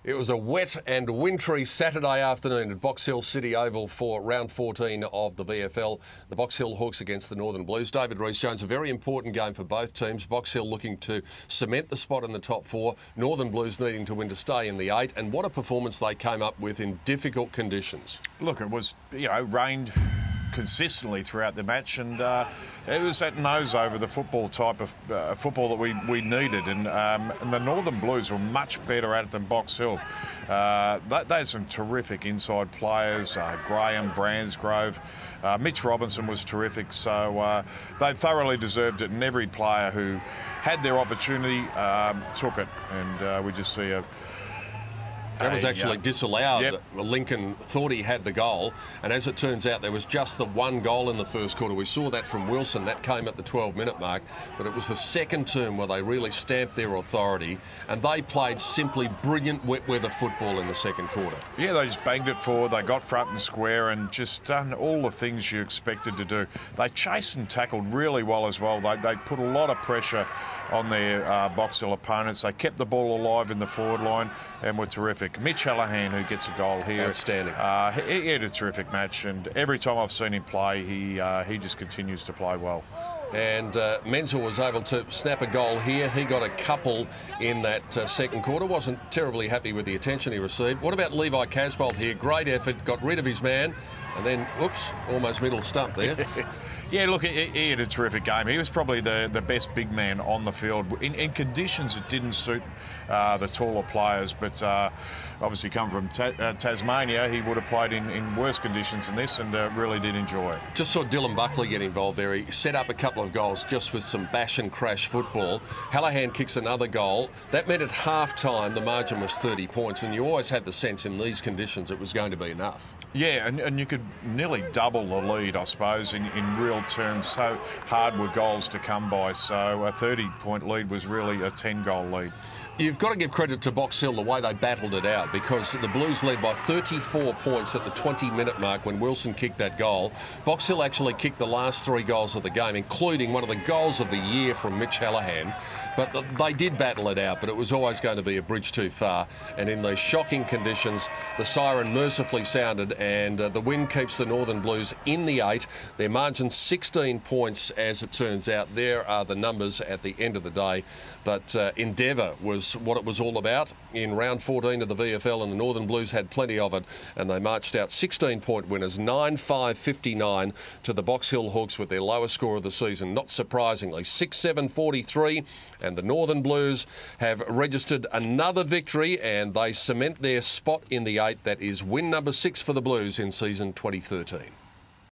It was a wet and wintry Saturday afternoon at Box Hill City Oval for round 14 of the VFL. The Box Hill Hawks against the Northern Blues. David Rees-Jones, a very important game for both teams. Box Hill looking to cement the spot in the top four. Northern Blues needing to win to stay in the 8. And what a performance they came up with in difficult conditions. Look, it was, rained consistently throughout the match, and it was that nose over the football type of football that we needed, and the Northern Blues were much better at it than Box Hill. There's some terrific inside players, Graham, Bransgrove, Mitch Robinson was terrific, so they thoroughly deserved it, and every player who had their opportunity took it, and we just see That was actually disallowed. Yep. Lincoln thought he had the goal, and as it turns out, there was just the one goal in the first quarter. We saw that from Wilson. That came at the 12-minute mark, but it was the second term where they really stamped their authority, and they played simply brilliant wet weather football in the second quarter. Yeah, they just banged it forward. They got front and square and just done all the things you expected to do. They chased and tackled really well as well. They put a lot of pressure on their Box Hill opponents. They kept the ball alive in the forward line and were terrific. Mitch Hallahan, who gets a goal here. Outstanding. He had a terrific match, and every time I've seen him play, he just continues to play well. And Menzel was able to snap a goal here. He got a couple in that second quarter. Wasn't terribly happy with the attention he received. What about Levi Casbolt here? Great effort, got rid of his man, and then, whoops, almost middle stump there. Yeah, look, he had a terrific game. He was probably the best big man on the field. In conditions that didn't suit the taller players, but obviously come from Tasmania, he would have played in worse conditions than this, and really did enjoy it. Just saw Dylan Buckley get involved there. He set up a couple of goals just with some bash and crash football. Hallahan kicks another goal. That meant at half-time the margin was 30 points, and you always had the sense in these conditions it was going to be enough. Yeah, and you could nearly double the lead, I suppose, in real terms. So hard were goals to come by. So a 30-point lead was really a 10-goal lead. You've got to give credit to Box Hill the way they battled it out, because the Blues led by 34 points at the 20-minute mark when Wilson kicked that goal. Box Hill actually kicked the last 3 goals of the game, including one of the goals of the year from Mitch Hallahan. But they did battle it out, but it was always going to be a bridge too far. And in these shocking conditions, the siren mercifully sounded, and the win keeps the Northern Blues in the 8. Their margin 16 points, as it turns out. There are the numbers at the end of the day. But endeavour was what it was all about in round 14 of the VFL, and the Northern Blues had plenty of it, and they marched out 16-point winners, 9-5-59 to the Box Hill Hawks with their lowest score of the season, not surprisingly, 6-7-43, and the Northern Blues have registered another victory, and they cement their spot in the 8. That is win number 6 for the Blues in season 2013.